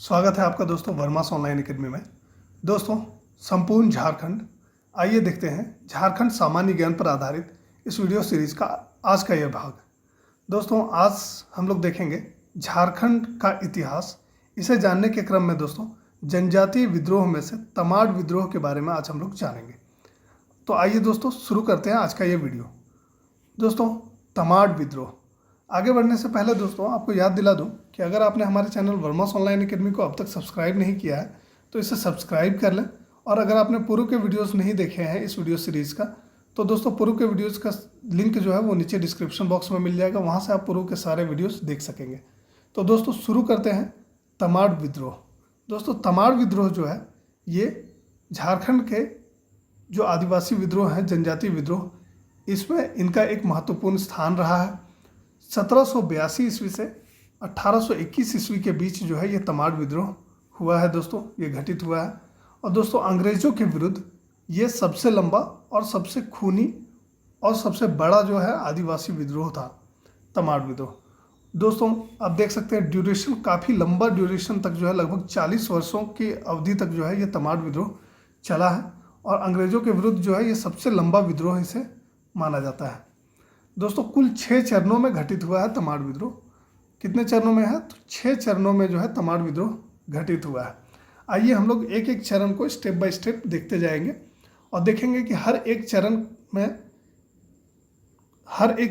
स्वागत है आपका दोस्तों वर्मास ऑनलाइन एकेडमी में। दोस्तों, संपूर्ण झारखंड, आइए देखते हैं झारखंड सामान्य ज्ञान पर आधारित इस वीडियो सीरीज का आज का यह भाग। दोस्तों, आज हम लोग देखेंगे झारखंड का इतिहास। इसे जानने के क्रम में दोस्तों जनजातीय विद्रोह में से तमाड़ विद्रोह के बारे में आज हम लोग जानेंगे। तो आइए दोस्तों शुरू करते हैं आज का ये वीडियो। दोस्तों, तमाड़ विद्रोह। आगे बढ़ने से पहले दोस्तों आपको याद दिला दूं कि अगर आपने हमारे चैनल वर्मास ऑनलाइन एकेडमी को अब तक सब्सक्राइब नहीं किया है तो इसे सब्सक्राइब कर लें। और अगर आपने पूर्व के वीडियोस नहीं देखे हैं इस वीडियो सीरीज़ का, तो दोस्तों पूर्व के वीडियोस का लिंक जो है वो नीचे डिस्क्रिप्शन बॉक्स में मिल जाएगा, वहाँ से आप पूर्व के सारे वीडियोस देख सकेंगे। तो दोस्तों शुरू करते हैं तमाड़ विद्रोह। दोस्तों, तमाड़ विद्रोह जो है ये झारखंड के जो आदिवासी विद्रोह हैं, जनजातीय विद्रोह, इसमें इनका एक महत्वपूर्ण स्थान रहा है। 1782 ईस्वी से 1821 ईस्वी के बीच जो है ये तमाड़ विद्रोह हुआ है दोस्तों, ये घटित हुआ है। और दोस्तों अंग्रेज़ों के विरुद्ध ये सबसे लंबा और सबसे खूनी और सबसे बड़ा जो है आदिवासी विद्रोह था, तमाड़ विद्रोह। दोस्तों आप देख सकते हैं ड्यूरेशन, काफ़ी लंबा ड्यूरेशन तक जो है, लगभग 40 वर्षों की अवधि तक जो है ये तमाड़ विद्रोह चला है। और अंग्रेज़ों के विरुद्ध जो है ये सबसे लंबा विद्रोह इसे माना जाता है। दोस्तों कुल 6 चरणों में घटित हुआ है तमाड़ विद्रोह। कितने चरणों में है? तो 6 चरणों में जो है तमाड़ विद्रोह घटित हुआ है। आइए हम लोग एक एक चरण को स्टेप बाय स्टेप देखते जाएंगे और देखेंगे कि हर एक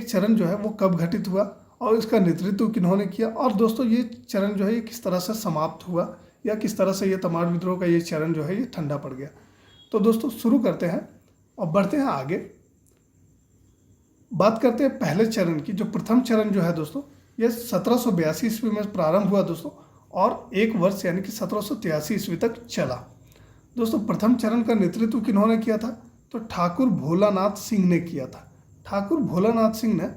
चरण जो है वो कब घटित हुआ और इसका नेतृत्व किन्होंने किया। और दोस्तों ये चरण जो है ये किस तरह से समाप्त हुआ या किस तरह से ये तमाड़ विद्रोह का ये चरण जो है ये ठंडा पड़ गया। तो दोस्तों शुरू करते हैं और बढ़ते हैं आगे। बात करते हैं पहले चरण की। जो प्रथम चरण जो है दोस्तों ये 1782 ईस्वी में प्रारंभ हुआ दोस्तों, और 1 वर्ष यानी कि 1783 ईस्वी तक चला। दोस्तों प्रथम चरण का नेतृत्व किन्होंने किया था? तो ठाकुर भोलानाथ सिंह ने किया था। ठाकुर भोलानाथ सिंह ने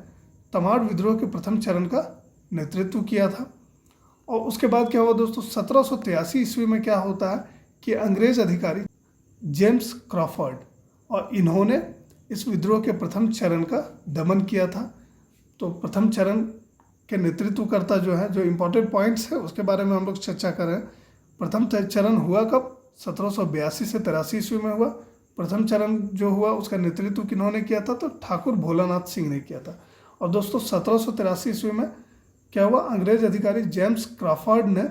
तमाड़ विद्रोह के प्रथम चरण का नेतृत्व किया था। और उसके बाद क्या हुआ दोस्तों? 1783 ईस्वी में क्या होता है कि अंग्रेज अधिकारी जेम्स क्रॉफर्ड, और इन्होंने इस विद्रोह के प्रथम चरण का दमन किया था। तो प्रथम चरण के नेतृत्वकर्ता जो है, जो इम्पोर्टेंट पॉइंट्स है उसके बारे में हम लोग चर्चा करें। प्रथम चरण हुआ कब? 1782 से 83 ईस्वी में हुआ। प्रथम चरण जो हुआ उसका नेतृत्व किन्होंने किया था? तो ठाकुर भोलानाथ सिंह ने किया था। और दोस्तों 1783 ईस्वी में क्या हुआ? अंग्रेज अधिकारी जेम्स क्रॉफर्ड ने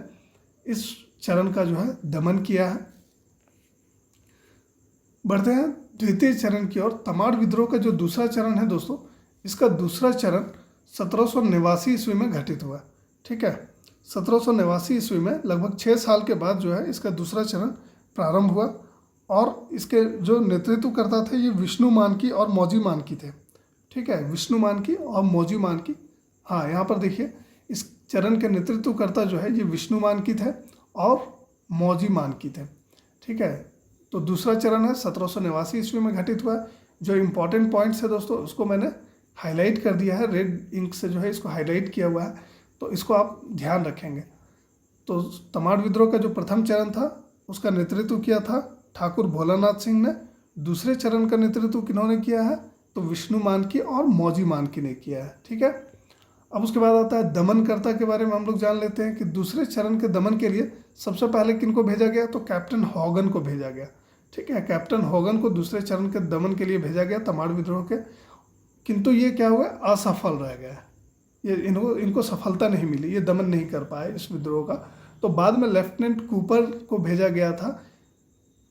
इस चरण का जो है दमन किया है। बढ़ते हैं द्वितीय चरण की ओर। तमाड़ विद्रोह का जो दूसरा चरण है दोस्तों, इसका दूसरा चरण 1789 ईस्वी में घटित हुआ। ठीक है, 1789 ईस्वी में लगभग 6 साल के बाद जो है इसका दूसरा चरण प्रारंभ हुआ। और इसके जो नेतृत्वकर्ता थे ये विष्णु मानकी और मौजी मानकी थे। ठीक है, विष्णु मानकी और मौजी मानकी। हाँ, यहाँ पर देखिए इस चरण के नेतृत्वकर्ता जो है ये विष्णु मानकी थे और मौजी मानकी थे। ठीक है, तो दूसरा चरण है 1789 ईस्वी में घटित हुआ। जो इम्पोर्टेंट पॉइंट्स है दोस्तों उसको मैंने हाईलाइट कर दिया है, रेड इंक से जो है इसको हाईलाइट किया हुआ है, तो इसको आप ध्यान रखेंगे। तो तमाड़ विद्रोह का जो प्रथम चरण था उसका नेतृत्व किया था ठाकुर भोलानाथ सिंह ने। दूसरे चरण का नेतृत्व किन्होंने किया है? तो विष्णु मानकी और मौजी मानकी ने किया है। ठीक है, अब उसके बाद आता है दमनकर्ता के बारे में हम लोग जान लेते हैं कि दूसरे चरण के दमन के लिए सबसे पहले किनको भेजा गया? तो कैप्टन हॉगन को भेजा गया। ठीक है, कैप्टन हॉगन को दूसरे चरण के दमन के लिए भेजा गया तमाड़ विद्रोह के, किंतु ये क्या हुआ? असफल रह गया। ये इनको सफलता नहीं मिली, ये दमन नहीं कर पाए इस विद्रोह का। तो बाद में लेफ्टिनेंट कूपर को भेजा गया था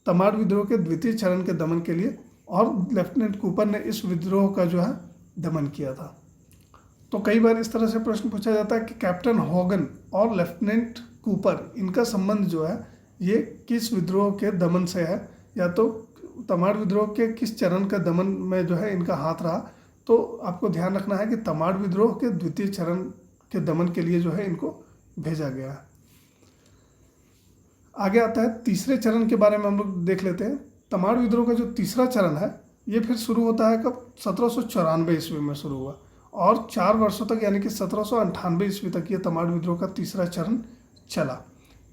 तमाड़ विद्रोह के द्वितीय चरण के दमन के लिए, और लेफ्टिनेंट कूपर ने इस विद्रोह का जो है दमन किया था। तो कई बार इस तरह से प्रश्न पूछा जाता है कि कैप्टन हॉगन और लेफ्टिनेंट कूपर, इनका संबंध जो है ये किस विद्रोह के दमन से है, या तो तमाड़ विद्रोह के किस चरण का दमन में जो है इनका हाथ रहा। तो आपको ध्यान रखना है कि तमाड़ विद्रोह के द्वितीय चरण के दमन के लिए जो है इनको भेजा गया है। आगे आता है तीसरे चरण के बारे में हम लोग देख लेते हैं। तमाड़ विद्रोह का जो तीसरा चरण है ये फिर शुरू होता है कब? 1794 ईस्वी में शुरू हुआ, और 4 वर्षों तक यानी कि 1798 ईस्वी तक ये तमाड़ विद्रोह का तीसरा चरण चला।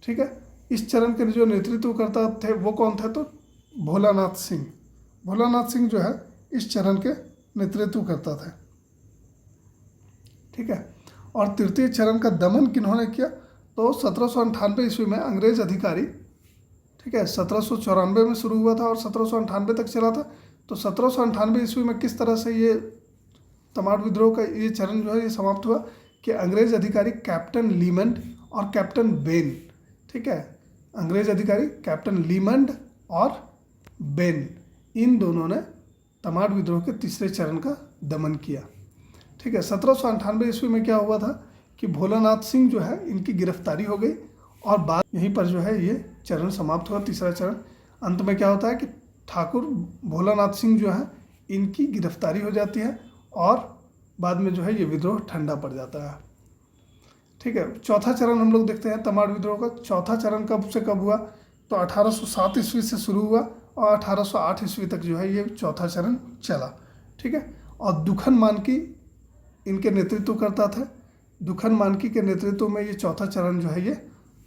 ठीक है, इस चरण के जो नेतृत्वकर्ता थे वो कौन थे? तो भोलानाथ सिंह। भोलानाथ सिंह जो है इस चरण के नेतृत्व करता था। ठीक है, और तृतीय चरण का दमन किन्होंने किया? तो 1798 ईस्वी में अंग्रेज अधिकारी, ठीक है, 1794 में शुरू हुआ था और 1798 तक चला था। तो 1798 ईस्वी में किस तरह से ये तमाड़ विद्रोह का ये चरण जो है ये समाप्त हुआ कि अंग्रेज अधिकारी कैप्टन लीमंड और कैप्टन बेन, ठीक है, अंग्रेज अधिकारी कैप्टन लीमंड और बेन, इन दोनों ने तमाड़ विद्रोह के तीसरे चरण का दमन किया। ठीक है, 1798 ईस्वी में क्या हुआ था कि भोलानाथ सिंह जो है इनकी गिरफ्तारी हो गई और बाद यहीं पर जो है ये चरण समाप्त हुआ, तीसरा चरण। अंत में क्या होता है कि ठाकुर भोलानाथ सिंह जो है इनकी गिरफ्तारी हो जाती है और बाद में जो है ये विद्रोह ठंडा पड़ जाता है। ठीक है, चौथा चरण हम लोग देखते हैं तमाड़ विद्रोह का। चौथा चरण कब से कब हुआ, तो 1807 ईस्वी से शुरू हुआ और 1808 ईस्वी तक जो है ये चौथा चरण चला। ठीक है, और दुखन मानकी इनके नेतृत्व करता था। दुखन मानकी के नेतृत्व में ये चौथा चरण जो है ये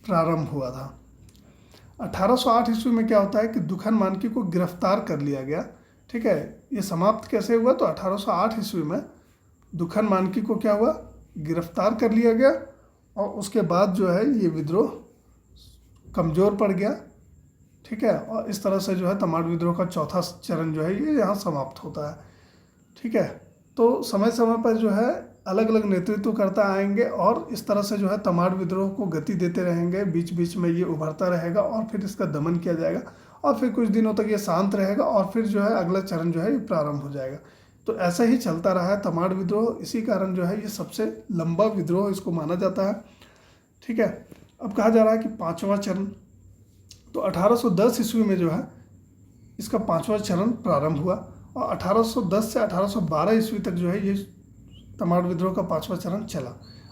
प्रारंभ हुआ था। 1808 ईस्वी में क्या होता है कि दुखन मानकी को गिरफ्तार कर लिया गया। ठीक है, ये समाप्त कैसे हुआ, तो 1808 ईस्वी में दुखन मानकी को क्या हुआ, गिरफ्तार कर लिया गया और उसके बाद जो है ये विद्रोह कमज़ोर पड़ गया। ठीक है, और इस तरह से जो है तमाड़ विद्रोह का चौथा चरण जो है ये यहाँ समाप्त होता है। ठीक है, तो समय समय पर जो है अलग अलग नेतृत्वकर्ता आएंगे और इस तरह से जो है तमाड़ विद्रोह को गति देते रहेंगे, बीच बीच में ये उभरता रहेगा और फिर इसका दमन किया जाएगा और फिर कुछ दिनों तक ये शांत रहेगा और फिर जो है अगला चरण जो है ये प्रारंभ हो जाएगा। तो ऐसा ही चलता रहा है तमाड़ विद्रोह, इसी कारण जो है ये सबसे लंबा विद्रोह इसको माना जाता है। ठीक है, अब कहा जा रहा है कि पाँचवा चरण, तो 1810 ईस्वी में जो है इसका पाँचवा चरण प्रारंभ हुआ और 1810 से 1812 ईस्वी तक जो है ये तमाड़ विद्रोह का पाँचवा चरण चला।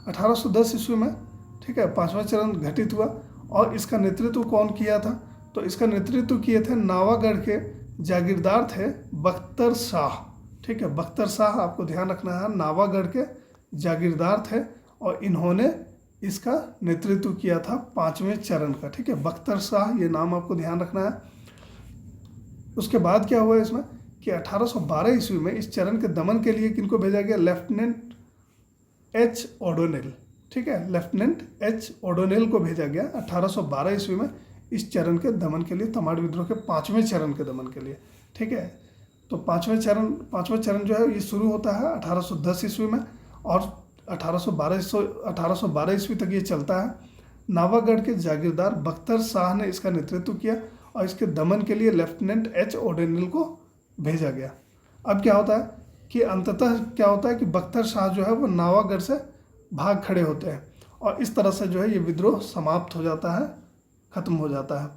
1810 ईस्वी में, ठीक है, पाँचवा चरण घटित हुआ और इसका नेतृत्व कौन किया था, तो इसका नेतृत्व किए थे नावागढ़ के जागीरदार थे बख्तर शाह। ठीक है, बख्तर शाह आपको ध्यान रखना है, नावागढ़ के जागीरदार थे और इन्होंने इसका नेतृत्व किया था पाँचवें चरण का। ठीक है, बख्तर शाह ये नाम आपको ध्यान रखना है। उसके बाद क्या हुआ इसमें कि 1812 ईस्वी में इस चरण के दमन के लिए किनको भेजा गया, लेफ्टिनेंट एच ओडोनेल। ठीक है, लेफ्टिनेंट एच ओडोनेल को भेजा गया 1812 ईस्वी में इस चरण के दमन के लिए, तमाड़ विद्रोह के पाँचवें चरण के दमन के लिए। ठीक है, तो पाँचवा चरण जो है ये शुरू होता है 1810 ईस्वी में और 1812 ईस्वी तक ये चलता है। नावागढ़ के जागीरदार बख्तर शाह ने इसका नेतृत्व किया और इसके दमन के लिए लेफ्टिनेंट एच ओडेनिल को भेजा गया। अब क्या होता है कि अंततः क्या होता है कि बख्तर शाह जो है वो नावागढ़ से भाग खड़े होते हैं और इस तरह से जो है ये विद्रोह समाप्त हो जाता है, खत्म हो जाता है।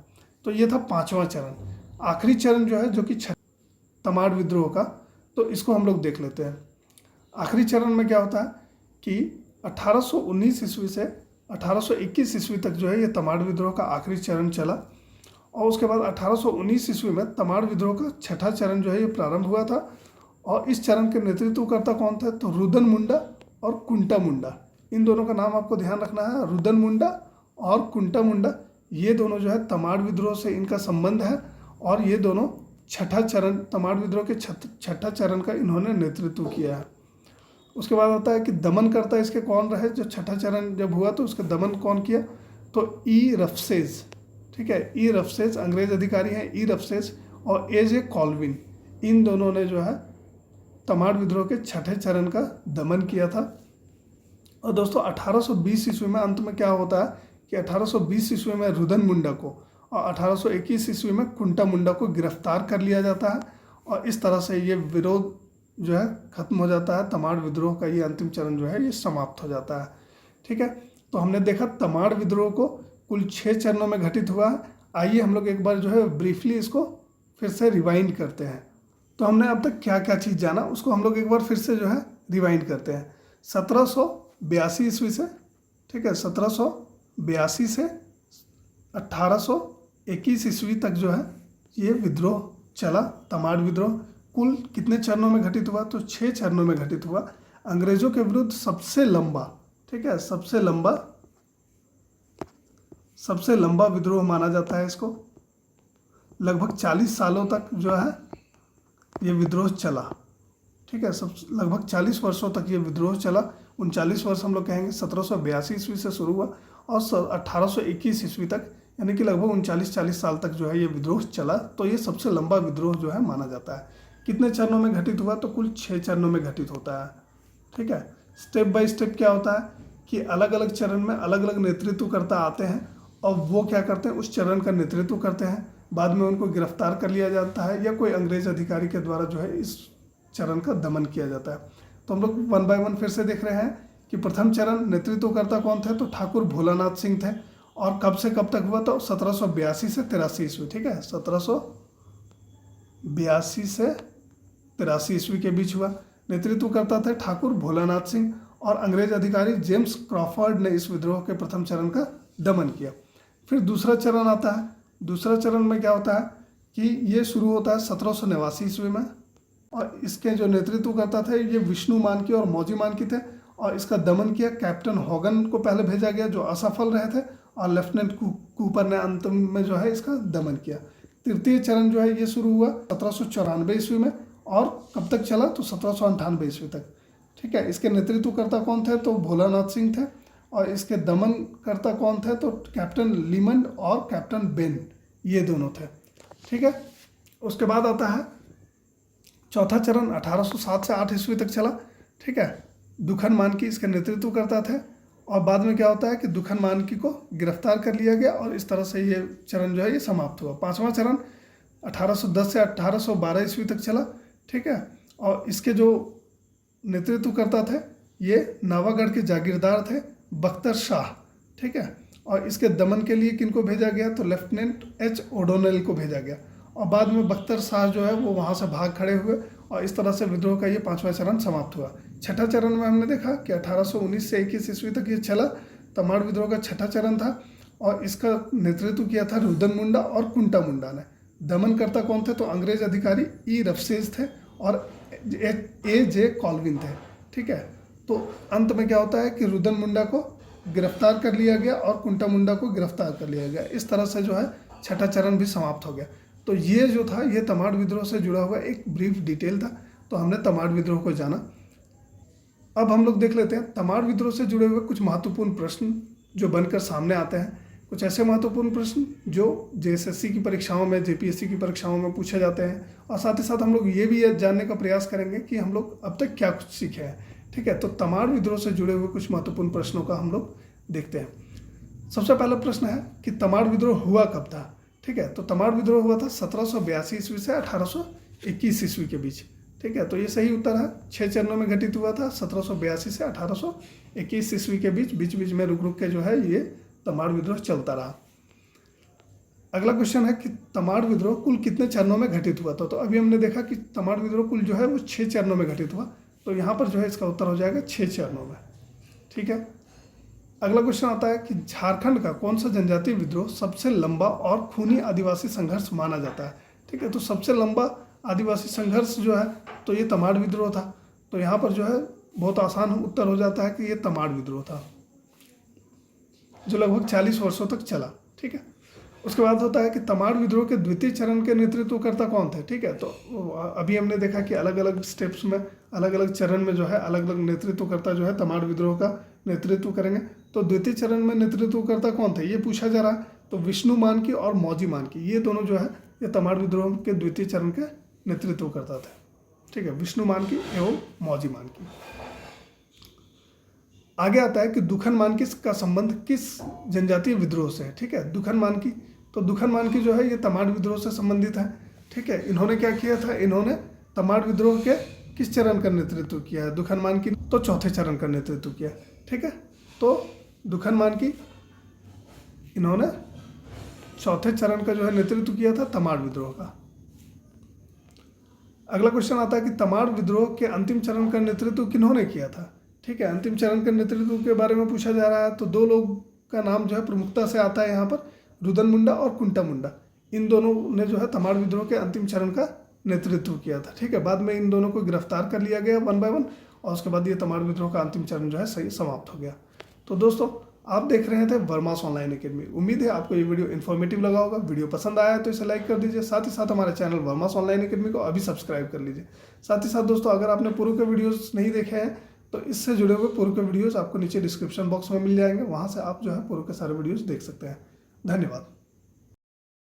तो ये था पाँचवा चरण। आखिरी चरण जो है जो कि तमाड़ विद्रोह का, तो इसको हम लोग देख लेते हैं। आखिरी चरण में क्या होता है कि 1819 ईस्वी से 1821 ईस्वी तक जो है ये तमाड़ विद्रोह का आखिरी चरण चला और उसके बाद 1819 ईस्वी में तमाड़ विद्रोह का छठा चरण जो है ये प्रारंभ हुआ था और इस चरण के नेतृत्वकर्ता कौन थे, तो रुदन मुंडा और कुंटा मुंडा, इन दोनों का नाम आपको ध्यान रखना है। रुदन मुंडा और कुंटा मुंडा ये दोनों जो है तमाड़ विद्रोह से इनका संबंध है और ये दोनों छठा चरण, तमाड़ विद्रोह के छठा चरण का इन्होंने नेतृत्व किया है। उसके बाद आता है कि दमन करता इसके कौन रहे, जो छठा चरण जब हुआ तो उसका दमन कौन किया, तो ई रफसेज। ठीक है, ई रफसेज अंग्रेज अधिकारी हैं, ई रफसेज और ए कॉल्विन, इन दोनों ने जो है तमाड़ विद्रोह के छठे चरण का दमन किया था। और दोस्तों 1820 ईस्वी में अंत में क्या होता है कि 1820 ईस्वी में रुदन मुंडा को और 1821 ईस्वी में कुंटा मुंडा को गिरफ्तार कर लिया जाता है और इस तरह से ये विरोध जो है खत्म हो जाता है। तमाड़ विद्रोह का ये अंतिम चरण जो है ये समाप्त हो जाता है। ठीक है, तो हमने देखा तमाड़ विद्रोह को कुल 6 चरणों में घटित हुआ है। आइए हम लोग एक बार जो है ब्रीफली इसको फिर से रिवाइंड करते हैं। तो हमने अब तक क्या क्या चीज़ जाना उसको हम लोग एक बार फिर से जो है रिवाइंड करते हैं। 1782 ईस्वी से, ठीक है, 1782 से 1821 ईस्वी तक जो है ये विद्रोह चला। तमाड़ विद्रोह कुल कितने चरणों में घटित हुआ, तो 6 चरणों में घटित हुआ। अंग्रेजों के विरुद्ध सबसे लंबा, ठीक है, सबसे लंबा विद्रोह माना जाता है इसको। लगभग 40 सालों तक जो है ये विद्रोह चला। ठीक है, लगभग 40 वर्षों तक ये विद्रोह चला। 39 वर्ष हम लोग कहेंगे। 1782 ईस्वी से शुरू हुआ और 1821 ईस्वी तक, यानी कि लगभग 39-40 साल तक जो है ये विद्रोह चला। तो ये सबसे लंबा विद्रोह जो है माना जाता है। कितने चरणों में घटित हुआ? तो कुल 6 चरणों में घटित होता है। ठीक है, स्टेप बाय स्टेप क्या होता है कि अलग अलग चरण में अलग अलग नेतृत्वकर्ता आते हैं और वो क्या करते हैं, उस चरण का नेतृत्व करते हैं। बाद में उनको गिरफ्तार कर लिया जाता है या कोई अंग्रेज अधिकारी के द्वारा जो है इस चरण का दमन किया जाता है। तो हम लोग 1 बाय 1 फिर से देख रहे हैं कि प्रथम चरण नेतृत्वकर्ता कौन थे? तो ठाकुर भोलानाथ सिंह थे। और कब से कब तक हुआ? तो 1782 से 83 ईस्वी। ठीक है, 1782 से 83 ईस्वी के बीच हुआ। नेतृत्वकर्ता थे ठाकुर भोलानाथ सिंह और अंग्रेज अधिकारी जेम्स क्रॉफर्ड ने इस विद्रोह के प्रथम चरण का दमन किया। फिर दूसरा चरण आता है। दूसरा चरण में क्या होता है कि ये शुरू होता है 1789 ईस्वी में, और इसके जो नेतृत्वकर्ता थे ये विष्णु मानकी और मौजी मानकी थे। और इसका दमन किया कैप्टन हॉगन को पहले भेजा गया जो असफल रहे थे, और लेफ्टिनेंट कूपर ने अंत में जो है इसका दमन किया। तृतीय चरण जो है ये शुरू हुआ 1794 ईस्वी में, और कब तक चला? तो 1798 ईस्वी तक। ठीक है, इसके नेतृत्वकर्ता कौन थे? तो भोलानाथ सिंह थे। और इसके दमनकर्ता कौन थे? तो कैप्टन लीमंड और कैप्टन बेन, ये दोनों थे। ठीक है, उसके बाद आता है चौथा चरण 1807 से 8 ईस्वी तक चला। ठीक है, दुखन मानकी इसके नेतृत्वकर्ता थे। और बाद में क्या होता है कि दुखन मानकी को गिरफ्तार कर लिया गया, और इस तरह से ये चरण जो है ये समाप्त हुआ। पांचवा चरण 1810 से 1812 ईस्वी तक चला। ठीक है, और इसके जो नेतृत्वकर्ता थे ये नावागढ़ के जागीरदार थे बख्तर शाह। ठीक है, और इसके दमन के लिए किनको भेजा गया? तो लेफ्टिनेंट एच ओडोनेल को भेजा गया। और बाद में बख्तर शाह जो है वो वहाँ से भाग खड़े हुए, और इस तरह से विद्रोह का ये पांचवा चरण समाप्त हुआ। छठा चरण में हमने देखा कि 1819 से 21 ईस्वी तक ये चला। तमाड़ विद्रोह का छठा चरण था, और इसका नेतृत्व किया था रुदन मुंडा और कुंटा मुंडा ने। दमनकर्ता कौन थे? तो अंग्रेज अधिकारी ई रफसेज थे और ए जे कॉल्विन थे। ठीक है, तो अंत में क्या होता है कि रुदन मुंडा को गिरफ्तार कर लिया गया और कुंटा मुंडा को गिरफ्तार कर लिया गया। इस तरह से जो है छठा चरण भी समाप्त हो गया। तो ये जो था ये तमाड़ विद्रोह से जुड़ा हुआ एक ब्रीफ डिटेल था। तो हमने तमाड़ विद्रोह को जाना। अब हम लोग देख लेते हैं तमाड़ विद्रोह से जुड़े हुए कुछ महत्वपूर्ण प्रश्न जो बनकर सामने आते हैं। कुछ ऐसे महत्वपूर्ण प्रश्न जो जेएसएससी की परीक्षाओं में, जेपीएससी की परीक्षाओं में पूछे जाते हैं, और साथ ही साथ हम लोग ये भी जानने का प्रयास करेंगे कि हम लोग अब तक क्या कुछ सीखे हैं। ठीक है, तो तमाड़ विद्रोह से जुड़े हुए कुछ महत्वपूर्ण प्रश्नों का हम लोग देखते हैं। सबसे पहला प्रश्न है कि तमाड़ विद्रोह हुआ कब था? ठीक है, तो तमाड़ विद्रोह हुआ था 1782 ईस्वी से 1821 ईस्वी के बीच। ठीक है, तो ये सही उत्तर है। 6 चरणों में घटित हुआ था 1782 से 1821 ईस्वी के बीच। बीच बीच में रुक रुक के जो है ये तमाड़ विद्रोह चलता रहा। अगला क्वेश्चन है कि तमाड़ विद्रोह कुल कितने चरणों में घटित हुआ था? तो अभी हमने देखा कि तमाड़ विद्रोह कुल जो है वो 6 चरणों में घटित हुआ। तो यहाँ पर जो है इसका उत्तर हो जाएगा 6 चरणों में। ठीक है, अगला क्वेश्चन आता है कि झारखंड का कौन सा जनजातीय विद्रोह सबसे लंबा और खूनी आदिवासी संघर्ष माना जाता है? ठीक है, तो सबसे लंबा आदिवासी संघर्ष जो है तो ये तमाड़ विद्रोह था। तो यहाँ पर जो है बहुत आसान उत्तर हो जाता है कि ये तमाड़ विद्रोह था जो लगभग 40 वर्षों तक चला। ठीक है, उसके बाद होता है कि तमाड़ विद्रोह के द्वितीय चरण के नेतृत्वकर्ता कौन थे? ठीक है, तो अभी हमने देखा कि अलग अलग स्टेप्स में, अलग अलग चरण में जो है अलग अलग नेतृत्वकर्ता जो है तमाड़ विद्रोह का नेतृत्व करेंगे। तो द्वितीय चरण में नेतृत्वकर्ता कौन थे ये पूछा जा रहा है। तो विष्णु मानकी और मौजी मानकी, ये दोनों जो है ये तमाड़ विद्रोह के द्वितीय चरण के नेतृत्वकर्ता थे। ठीक है, विष्णु मानकी एवं मौजी मानकी। आगे आता है कि दुखन मानकी का संबंध किस जनजातीय विद्रोह से है? ठीक है, दुखन मानकी, तो दुखन मानकी जो है ये तमाड़ विद्रोह से संबंधित है। ठीक है, इन्होंने क्या किया था? इन्होंने तमाड़ विद्रोह के किस चरण का नेतृत्व किया है? दुखन मानकी तो चौथे चरण का नेतृत्व किया। ठीक है, तो दुखन मानकी इन्होंने चौथे चरण का जो है नेतृत्व किया था तमाड़ विद्रोह का। अगला क्वेश्चन आता है कि तमाड़ विद्रोह के अंतिम चरण का नेतृत्व किन्होंने किया था? ठीक है, अंतिम चरण के नेतृत्व के बारे में पूछा जा रहा है। तो 2 लोग का नाम जो है प्रमुखता से आता है यहाँ पर, रुदन मुंडा और कुंटा मुंडा। इन दोनों ने जो है तमाड़ विद्रोह के अंतिम चरण का नेतृत्व किया था। ठीक है, बाद में इन दोनों को गिरफ्तार कर लिया गया 1 बाय 1, और उसके बाद ये तमाड़ विद्रोह का अंतिम चरण जो है सही समाप्त हो गया। तो दोस्तों आप देख रहे थे वर्मास ऑनलाइन एकेडमी। उम्मीद है आपको ये वीडियो इन्फॉर्मेटिव लगा होगा। वीडियो पसंद आया है तो इसे लाइक कर दीजिए। साथ ही साथ हमारे चैनल वर्मास ऑनलाइन एकेडमी को अभी सब्सक्राइब कर लीजिए। साथ ही साथ दोस्तों अगर आपने पूर्व के वीडियोस नहीं देखे हैं तो इससे जुड़े हुए पूर्व के वीडियोज़ आपको नीचे डिस्क्रिप्शन बॉक्स में मिल जाएंगे, वहाँ से आप जो है पूर्व के सारे वीडियोज़ देख सकते हैं। धन्यवाद।